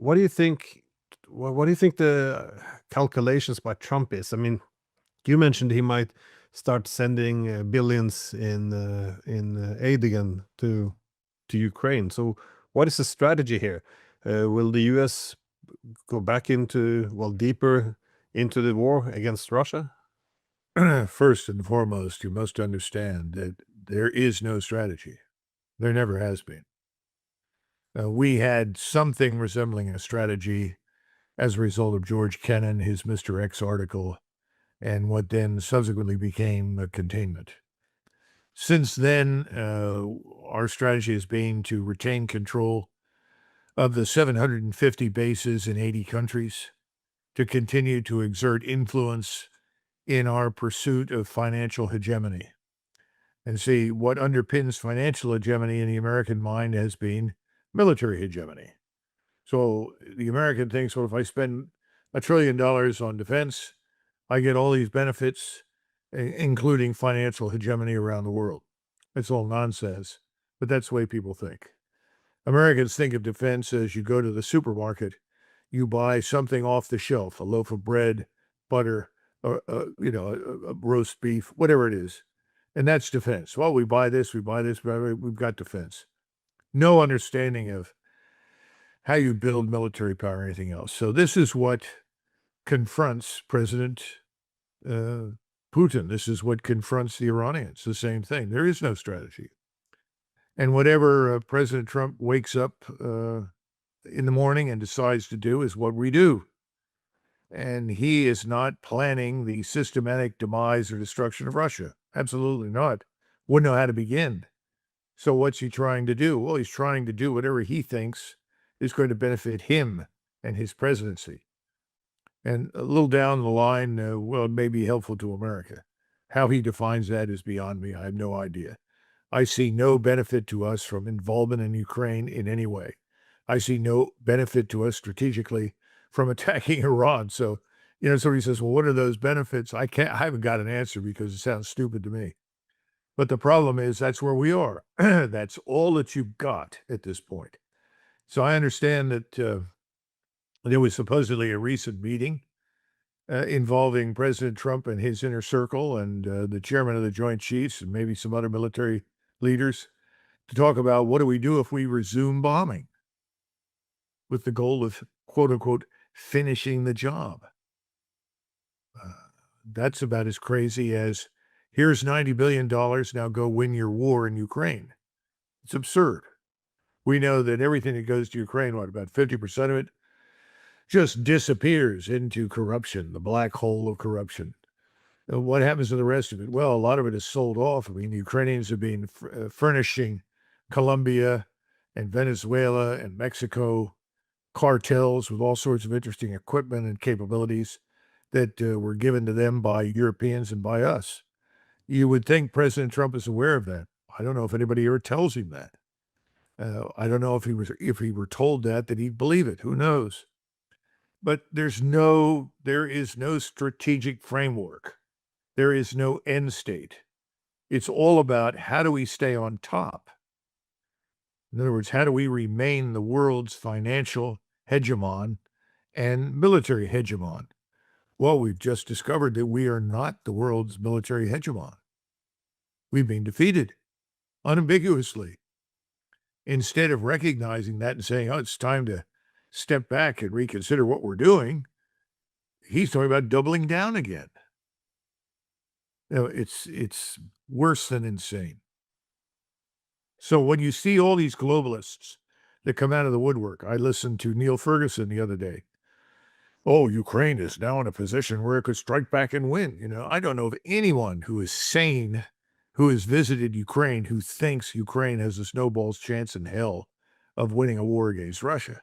what do you think? What do you think the calculations by Trump is? I mean, you mentioned he might start sending billions in aid again to Ukraine. So, what is the strategy here? Will the U.S. go back into deeper into the war against Russia? First and foremost, you must understand that there is no strategy. There never has been. We had something resembling a strategy as a result of George Kennan, his Mr. X article, and what then subsequently became a containment. Since then, our strategy has been to retain control of the 750 bases in 80 countries, to continue to exert influence in our pursuit of financial hegemony. And see, what underpins financial hegemony in the American mind has been military hegemony. So the American thinks, well, if I spend $1 trillion on defense, I get all these benefits, including financial hegemony around the world. It's all nonsense, but that's the way people think. Americans think of defense as you go to the supermarket, you buy something off the shelf, a loaf of bread, butter, or, a roast beef, whatever it is. And that's defense. Well, we buy this, we've got defense. No understanding of how you build military power or anything else. So this is what confronts President Putin. This is what confronts the Iranians, the same thing. There is no strategy. And whatever President Trump wakes up in the morning and decides to do is what we do. And he is not planning the systematic demise or destruction of Russia. Absolutely not. Wouldn't know how to begin. So what's he trying to do? Well, he's trying to do whatever he thinks is going to benefit him and his presidency. And a little down the line, well, it may be helpful to America. How he defines that is beyond me. I have no idea. I see no benefit to us from involvement in Ukraine in any way. I see no benefit to us strategically from attacking Iran. So, somebody says, well, what are those benefits? I haven't got an answer because it sounds stupid to me. But the problem is that's where we are. That's all that you've got at this point. So I understand that there was supposedly a recent meeting involving President Trump and his inner circle and the chairman of the Joint Chiefs and maybe some other military leaders to talk about what do we do if we resume bombing with the goal of, quote unquote, finishing the job. That's about as crazy as here's $90 billion, now go win your war in Ukraine. It's absurd. We know that everything that goes to Ukraine, about 50% of it, just disappears into corruption, the black hole of corruption. What happens to the rest of it? Well, a lot of it is sold off. I mean, the Ukrainians have been furnishing Colombia and Venezuela and Mexico cartels with all sorts of interesting equipment and capabilities that were given to them by Europeans and by us. You would think President Trump is aware of that. I don't know if anybody ever tells him that. I don't know if he were told that he'd believe it. Who knows? But there is no strategic framework. There is no end state. It's all about how do we stay on top? In other words, how do we remain the world's financial hegemon and military hegemon? Well, we've just discovered that we are not the world's military hegemon. We've been defeated unambiguously. Instead of recognizing that and saying, oh, it's time to step back and reconsider what we're doing, he's talking about doubling down again. It's worse than insane. So when you see all these globalists that come out of the woodwork, I listened to Neil Ferguson the other day. Oh, Ukraine is now in a position where it could strike back and win. I don't know of anyone who is sane, who has visited Ukraine, who thinks Ukraine has a snowball's chance in hell of winning a war against Russia.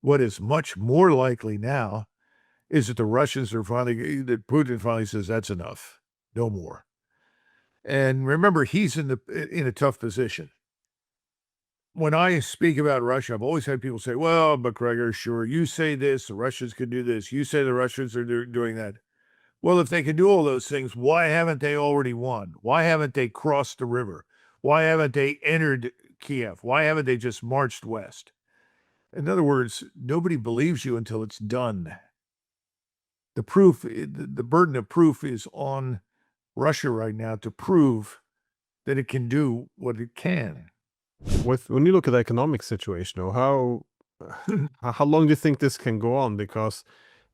What is much more likely now is that the Russians that Putin finally says, that's enough, no more. And remember, he's in a tough position. When I speak about Russia, I've always had people say, well, McGregor, sure, you say this, the Russians can do this. You say the Russians are doing that. Well, if they can do all those things, why haven't they already won? Why haven't they crossed the river? Why haven't they entered Kiev? Why haven't they just marched west? In other words, nobody believes you until it's done. The burden of proof is on Russia right now to prove that it can do what it can. When you look at the economic situation, how long do you think this can go on? Because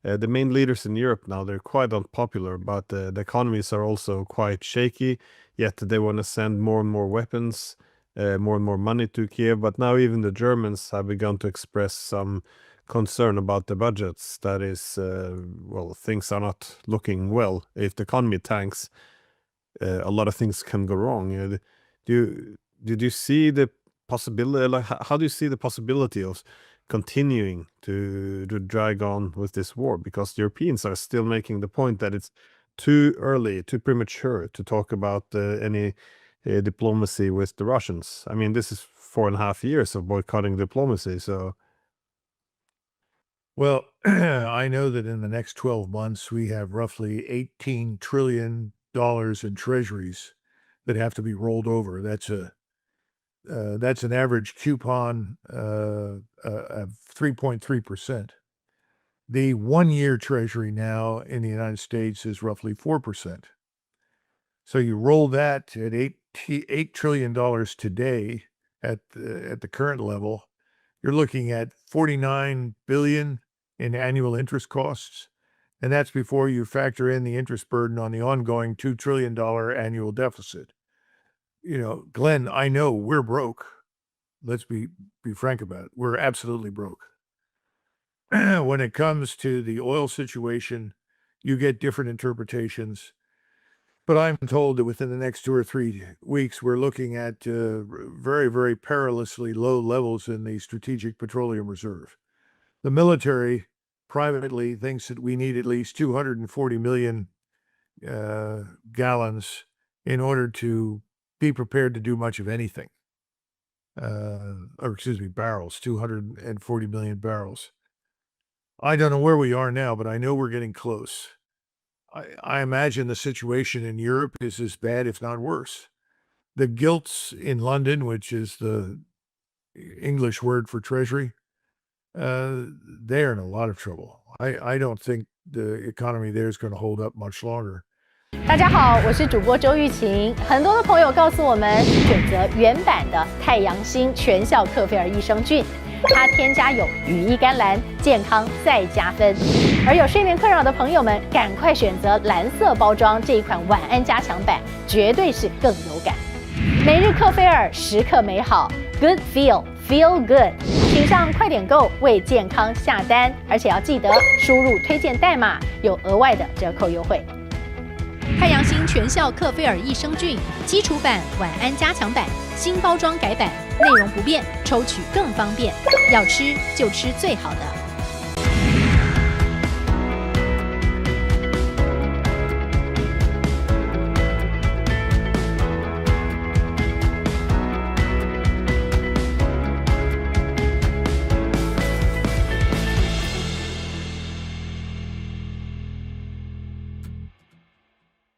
the main leaders in Europe now, they're quite unpopular, but the economies are also quite shaky, yet they want to send more and more weapons, more and more money to Kiev. But now even the Germans have begun to express some concern about the budgets. That is, well, things are not looking well. If the economy tanks, a lot of things can go wrong. Did you see the possibility? Like, how do you see the possibility of continuing to drag on with this war? Because the Europeans are still making the point that it's too early, too premature to talk about any diplomacy with the Russians. I mean, this is 4.5 years of boycotting diplomacy. So, Well, I know that in the next 12 months, we have roughly $18 trillion in treasuries that have to be rolled over. That's an average coupon of 3.3%. The 1-year treasury now in the United States is roughly 4%. So you roll that at $8 trillion today at the current level, you're looking at $49 billion in annual interest costs. And that's before you factor in the interest burden on the ongoing $2 trillion annual deficit. You know, Glenn, I know we're broke. Let's be frank about it. We're absolutely broke. When it comes to the oil situation, you get different interpretations. But I'm told that within the next 2 or 3 weeks, we're looking at very, very perilously low levels in the Strategic Petroleum Reserve. The military privately thinks that we need at least 240 million gallons in order to be prepared to do much of anything. Barrels, 240 million barrels. I don't know where we are now, but I know we're getting close. I imagine the situation in Europe is as bad, if not worse. The gilts in London, which is the English word for treasury, they're in a lot of trouble. I don't think the economy there is going to hold up much longer. 大家好，我是主播周玉琴。很多的朋友告诉我们，选择原版的太阳星全效克菲尔益生菌，它添加有羽衣甘蓝，健康再加分。而有睡眠困扰的朋友们，赶快选择蓝色包装这一款晚安加强版，绝对是更有感。每日克菲尔，时刻美好 ，Good Feel Good， 请上快点购为健康下单，而且要记得输入推荐代码，有额外的折扣优惠。太阳星全效克菲尔益生菌基础版、晚安加强版，新包装改版，内容不变，抽取更方便。要吃就吃最好的。